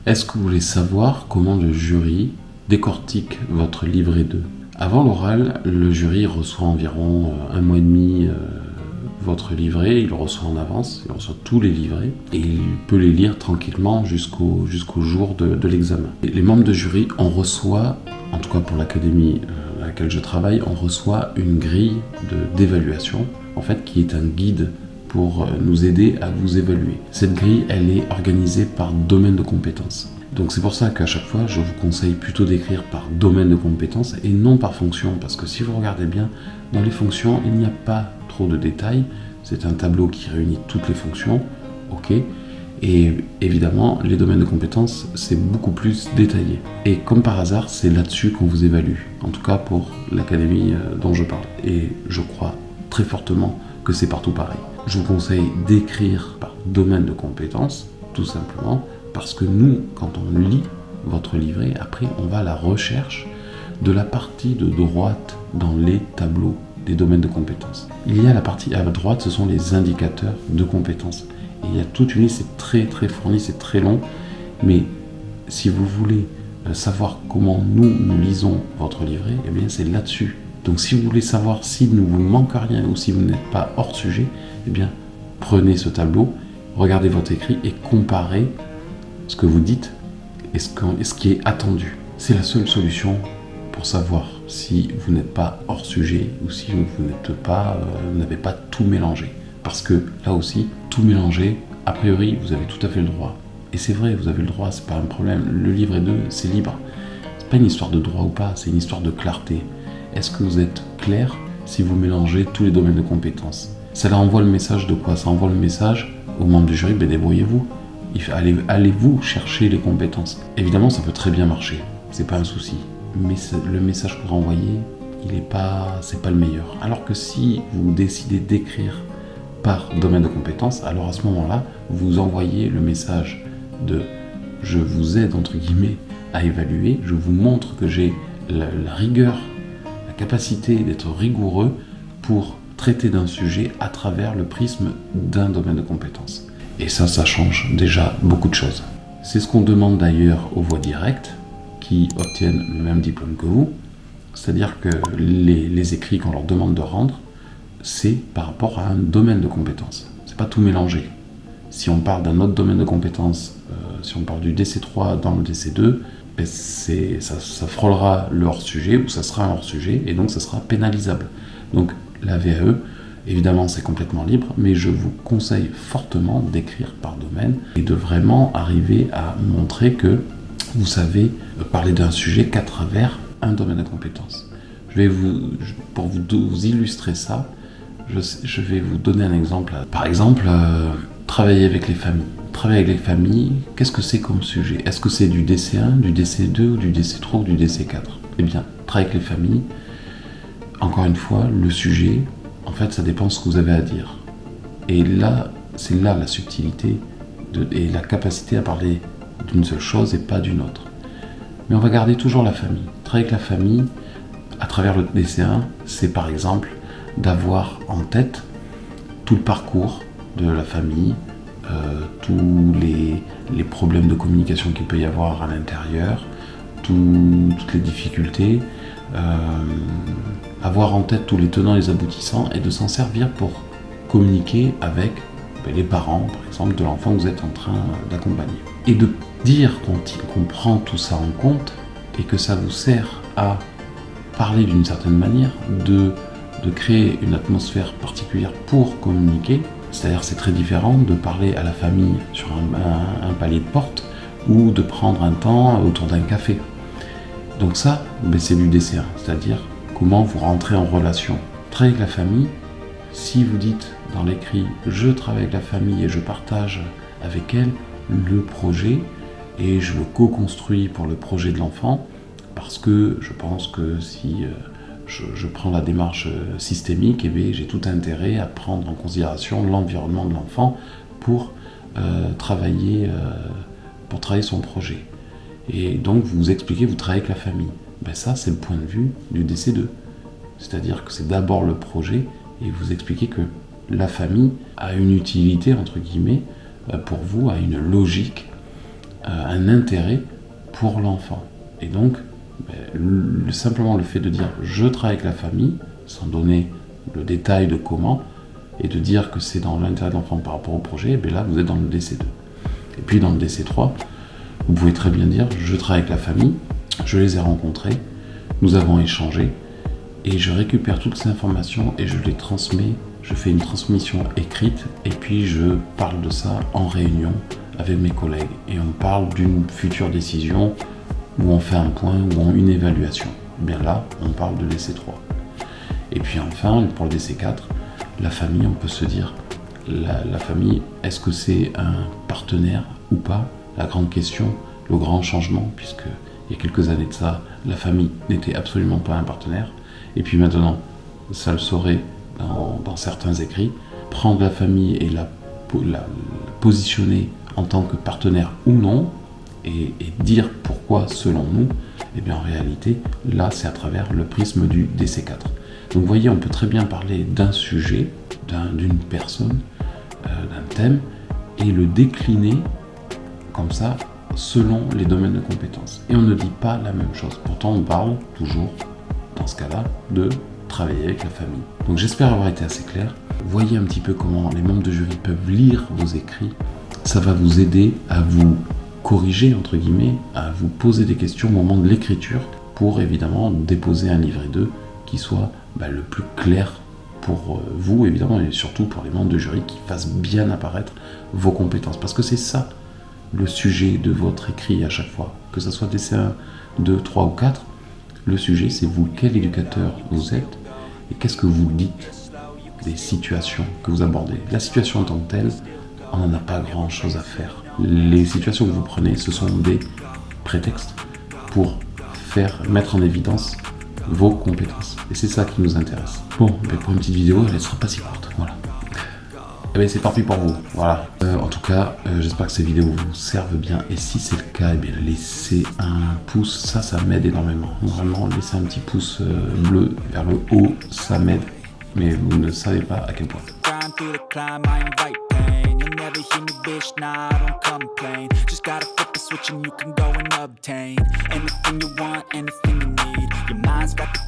Est-ce que vous voulez savoir comment le jury décortique votre livret 2 ? Avant l'oral, le jury reçoit environ un mois et demi votre livret, il le reçoit en avance, il reçoit tous les livrets et il peut les lire tranquillement jusqu'au jour de l'examen. Et les membres de jury, on reçoit, en tout cas pour l'académie à laquelle je travaille, on reçoit une grille d'évaluation, en fait, qui est un guide pour nous aider à vous évaluer. Cette grille, elle est organisée par domaine de compétences. Donc c'est pour ça qu'à chaque fois, je vous conseille plutôt d'écrire par domaine de compétences et non par fonction, parce que si vous regardez bien, dans les fonctions, il n'y a pas trop de détails. C'est un tableau qui réunit toutes les fonctions, ok. Et évidemment, les domaines de compétences, c'est beaucoup plus détaillé. Et comme par hasard, c'est là-dessus qu'on vous évalue, en tout cas pour l'académie dont je parle. Et je crois très fortement que c'est partout pareil. Je vous conseille d'écrire par domaine de compétences, tout simplement, parce que nous, quand on lit votre livret, après on va à la recherche de la partie de droite dans les tableaux des domaines de compétences. Il y a la partie à droite, ce sont les indicateurs de compétences. Et il y a toute une liste, c'est très très fourni, c'est très long, mais si vous voulez savoir comment nous lisons votre livret, eh bien c'est là-dessus. Donc si vous voulez savoir s'il ne vous manque rien ou si vous n'êtes pas hors sujet, eh bien prenez ce tableau, regardez votre écrit et comparez ce que vous dites et ce qui est attendu. C'est la seule solution pour savoir si vous n'êtes pas hors sujet ou si vous n'avez pas tout mélangé. Parce que là aussi, tout mélanger, a priori, vous avez tout à fait le droit. Et c'est vrai, vous avez le droit, c'est pas un problème. Le livret 2, c'est libre. C'est pas une histoire de droit ou pas, c'est une histoire de clarté. Est-ce que vous êtes clair si vous mélangez tous les domaines de compétences ? Ça leur envoie le message de quoi ? Ça envoie le message aux membres du jury, débrouillez-vous. Allez-vous chercher les compétences. Évidemment, ça peut très bien marcher, c'est pas un souci. Mais le message que vous renvoyez, c'est pas le meilleur. Alors que si vous décidez d'écrire par domaine de compétences, alors à ce moment-là, vous envoyez le message de « je vous aide » entre guillemets à évaluer, je vous montre que j'ai la rigueur, la capacité d'être rigoureux pour traiter d'un sujet à travers le prisme d'un domaine de compétences. Et ça change déjà beaucoup de choses. C'est ce qu'on demande d'ailleurs aux voies directes qui obtiennent le même diplôme que vous, c'est-à-dire que les écrits qu'on leur demande de rendre, c'est par rapport à un domaine de compétences. C'est pas tout mélangé. Si on parle d'un autre domaine de compétences, si on parle du DC3 dans le DC2, ça frôlera le hors-sujet ou ça sera un hors-sujet et donc ça sera pénalisable. Donc la VAE, évidemment, c'est complètement libre, mais je vous conseille fortement d'écrire par domaine et de vraiment arriver à montrer que vous savez parler d'un sujet qu'à travers un domaine de compétences. Pour vous illustrer ça, je vais vous donner un exemple. Par exemple, travailler avec les familles. Travailler avec les familles, qu'est-ce que c'est comme sujet ? Est-ce que c'est du DC1, du DC2 ou du DC3 ou du DC4 ? Eh bien, travailler avec les familles, encore une fois, le sujet, en fait, ça dépend de ce que vous avez à dire. Et là, c'est là la subtilité et la capacité à parler d'une seule chose et pas d'une autre. Mais on va garder toujours la famille. Travailler avec la famille, à travers le DC1, c'est par exemple d'avoir en tête tout le parcours de la famille, tous les problèmes de communication qu'il peut y avoir à l'intérieur, toutes les difficultés, avoir en tête tous les tenants et les aboutissants et de s'en servir pour communiquer avec les parents, par exemple, de l'enfant que vous êtes en train d'accompagner. Et de dire qu'on prend tout ça en compte et que ça vous sert à parler d'une certaine manière, de créer une atmosphère particulière pour communiquer. C'est-à-dire c'est très différent de parler à la famille sur un palier de porte ou de prendre un temps autour d'un café. Donc ça, c'est du DC1, c'est-à-dire comment vous rentrez en relation. Travailler avec la famille, si vous dites dans l'écrit « je travaille avec la famille et je partage avec elle le projet et je le co-construis pour le projet de l'enfant », parce que je pense que si je prends la démarche systémique, j'ai tout intérêt à prendre en considération l'environnement de l'enfant pour travailler son projet. Et donc vous expliquez, vous travaillez avec la famille. Ça, c'est le point de vue du DC2. C'est-à-dire que c'est d'abord le projet et vous expliquez que la famille a une utilité, entre guillemets, pour vous, a une logique un intérêt pour l'enfant. Et donc, simplement le fait de dire je travaille avec la famille, sans donner le détail de comment, et de dire que c'est dans l'intérêt de l'enfant par rapport au projet, et bien là vous êtes dans le DC2. Et puis dans le DC3, vous pouvez très bien dire je travaille avec la famille, je les ai rencontrés, nous avons échangé, et je récupère toutes ces informations et je les transmets, je fais une transmission écrite, et puis je parle de ça en réunion avec mes collègues. Et on parle d'une future décision, où on fait un point, ou une évaluation. Et bien là, on parle de DC3. Et puis enfin, pour le DC4, la famille, on peut se dire, la famille, est-ce que c'est un partenaire ou pas? La grande question, le grand changement, puisque il y a quelques années de ça, la famille n'était absolument pas un partenaire. Et puis maintenant, ça le saurait dans certains écrits. Prendre la famille et la positionner en tant que partenaire ou non, et dire pourquoi selon nous, et bien en réalité, là c'est à travers le prisme du DC4. Donc vous voyez, on peut très bien parler d'un sujet, d'une personne, d'un thème, et le décliner comme ça, selon les domaines de compétences. Et on ne dit pas la même chose. Pourtant, on parle toujours, dans ce cas-là, de travailler avec la famille. Donc j'espère avoir été assez clair. Voyez un petit peu comment les membres de jury peuvent lire vos écrits. Ça va vous aider à vous corriger, entre guillemets, à vous poser des questions au moment de l'écriture pour évidemment déposer un livret 2 qui soit le plus clair pour vous, évidemment, et surtout pour les membres de jury qui fassent bien apparaître vos compétences. Parce que c'est ça le sujet de votre écrit à chaque fois. Que ce soit DC1, 2, 3 ou 4, le sujet c'est vous, quel éducateur vous êtes et qu'est-ce que vous dites des situations que vous abordez. La situation en tant que telle, on n'en a pas grand-chose à faire. Les situations que vous prenez, ce sont des prétextes pour mettre en évidence vos compétences. Et c'est ça qui nous intéresse. Bon, mais pour une petite vidéo, elle ne sera pas si courte. Voilà. Et bien c'est tant pis pour vous. Voilà. En tout cas, j'espère que ces vidéos vous servent bien. Et si c'est le cas, eh bien laissez un pouce. Ça m'aide énormément. Vraiment, laissez un petit pouce bleu vers le haut, ça m'aide. Mais vous ne savez pas à quel point. Never hear me, bitch, nah, I don't complain. Just gotta flip the switch and you can go and obtain anything you want, anything you need. Your mind's got the